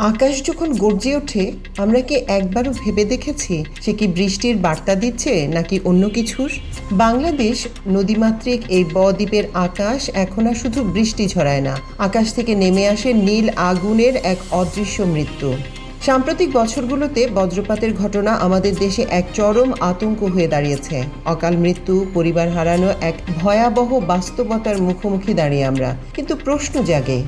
আকাশ যখন গর্জে ওঠে আমরা কি একবারও ভেবে দেখেছি সে কি বৃষ্টির বার্তা দিচ্ছে নাকি অন্য কিছুর? বাংলাদেশ নদীমাতৃক এই বদ্বীপের আকাশ এখন আর শুধু বৃষ্টি ঝরায় না, আকাশ থেকে নেমে আসে নীল আগুনের এক অদৃশ্য মৃত্যু। সাম্প্রতিক বছরগুলোতে বজ্রপাতের ঘটনা আমাদের দেশে এক চরম আতঙ্ক হয়ে দাঁড়িয়েছে। অকাল মৃত্যু, পরিবার হারানো এক ভয়াবহ বাস্তবতার মুখোমুখি দাঁড়িয়ে আমরা। কিন্তু প্রশ্ন জাগে,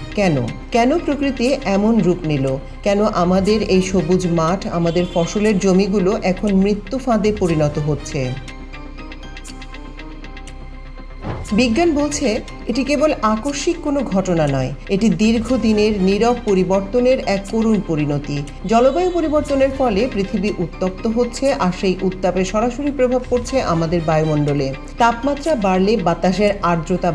কেন প্রকৃতি এমন রূপ নিল? কেন আমাদের এই সবুজ মাঠ, আমাদের ফসলের জমিগুলো এখন মৃত্যু ফাঁদে পরিণত হচ্ছে? বিজ্ঞান বলছে এটি কেবল আকস্মিক কোনো ঘটনা নয়, এটি দীর্ঘদিনের নীরব পরিবর্তনের এক করুণ পরিণতি। জলবায়ু পরিবর্তনের ফলে পৃথিবী উত্তপ্ত হচ্ছে, আর সেই উত্তাপের সরাসরি প্রভাব পড়ছে আমাদের বায়ুমণ্ডলে। তাপমাত্রা বাড়লে বাতাসের আর্দ্রতা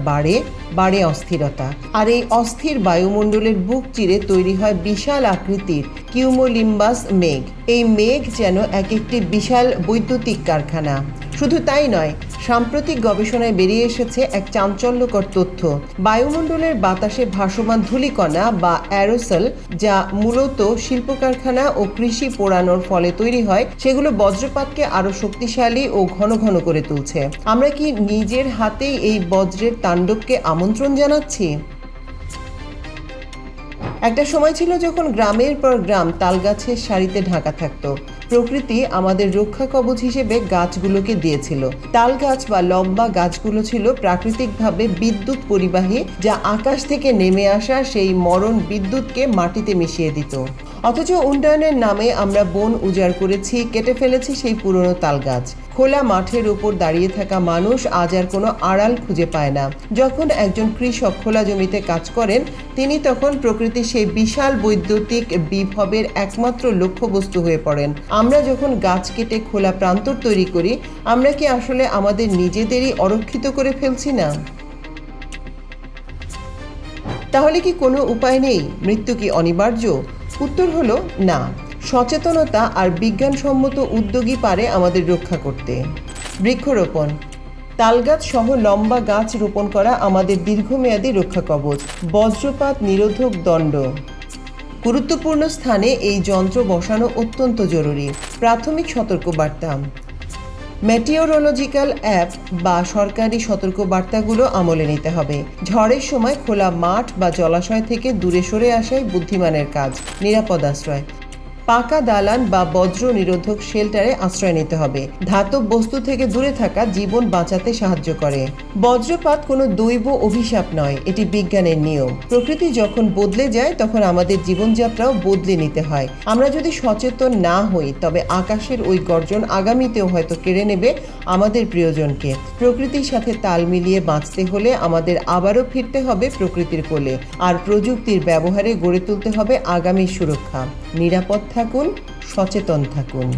বাড়ে অস্থিরতা, আর এই অস্থির বায়ুমণ্ডলের বুক চিরে তৈরি হয় বিশাল আকৃতির কিউমোলিম্বাস মেঘ। এই মেঘ যেন এক একটি বিশাল বৈদ্যুতিক কারখানা। শুধু তাই নয়, সাম্প্রতিক গবেষণায় বেরিয়ে এসেছে এক চাঞ্চল্যকর তথ্য। বায়ুমণ্ডলের বাতাসে ভাসমান ধূলিকণা বা অ্যারোসল, যা মূলত শিল্প কারখানা ও কৃষি পোড়ানোর ফলে তৈরি হয়, সেগুলো বজ্রপাতকে আরো শক্তিশালী ও ঘন ঘন করে তুলছে। আমরা কি নিজের হাতেই এই বজ্রের তাণ্ডবকে আমন্ত্রণ জানাচ্ছি? একটা সময় ছিল যখন গ্রামের পর গ্রাম তালগাছের সারিতে ঢাকা থাকতো। প্রকৃতি আমাদের রক্ষা কবচ হিসেবে গাছগুলোকে দিয়েছিল। তাল গাছ বা লম্বা গাছগুলো ছিল প্রাকৃতিকভাবে বিদ্যুৎ পরিবাহী, যা আকাশ থেকে নেমে আসা সেই মরণ বিদ্যুৎকে মাটিতে মিশিয়ে দিত। অথচ উন্নয়নের নামে আমরা বন উজাড় করেছি, কেটে ফেলেছি সেই পুরনো তাল গাছ। খোলা মাঠের উপর দাঁড়িয়ে থাকা মানুষ আজ আর কোনো আড়াল খুঁজে পায় না। যখন একজন কৃষক খোলা জমিতে কাজ করেন, তিনি তখন প্রকৃতির সেই বিশাল বৈদ্যুতিক বিভবের একমাত্র লক্ষ্যবস্তু হয়ে পড়েন। আমরা যখন গাছ কেটে খোলা প্রান্তর তৈরি করি, আমরা কি আসলে আমাদের নিজেদেরই অরক্ষিত করে ফেলছি না? তাহলে কি কোনো উপায় নেই? মৃত্যু কি অনিবার্য? উত্তর হলো না। সচেতনতা আর বিজ্ঞানসম্মত উদ্যোগই পারে আমাদের রক্ষা করতে। বৃক্ষরোপণ, তালগাছ সহ লম্বা গাছ রোপণ করা আমাদের দীর্ঘমেয়াদী রক্ষা কবচ। বজ্রপাত নিরোধক দণ্ড, গুরুত্বপূর্ণ স্থানে এই যন্ত্র বসানো অত্যন্ত জরুরি। প্রাথমিক সতর্কবার্তা, মেটিওরোলজিক্যাল অ্যাপ বা সরকারি সতর্কবার্তাগুলো আমলে নিতে হবে। ঝড়ের সময় খোলা মাঠ বা জলাশয় থেকে দূরে সরে আসাই বুদ্ধিমানের কাজ। নিরাপদ আশ্রয়, পাকা দালান বা বজ্র নিরোধক শেল্টারে আশ্রয় নিতে হবে। ধাতব বস্তু থেকে দূরে থাকা জীবন বাঁচাতে সাহায্য করে। বজ্রপাত কোনো দৈব অভিশাপ নয়, এটি বিজ্ঞানের নিয়ম। প্রকৃতি যখন বদলে যায়, তখন আমাদের জীবনযাত্রাও বদলে নিতে হয়। আমরা যদি সচেতন না হই, তবে আকাশের ওই গর্জন আগামীতেও হয়তো কেড়ে নেবে আমাদের প্রিয়জনকে। প্রকৃতির সাথে তাল মিলিয়ে বাঁচতে হলে আমাদের আবারও ফিরতে হবে প্রকৃতির কোলে, আর প্রযুক্তির ব্যবহারে গড়ে তুলতে হবে আগামীর সুরক্ষা। নিরাপদ থাকুন, সচেতন থাকুন।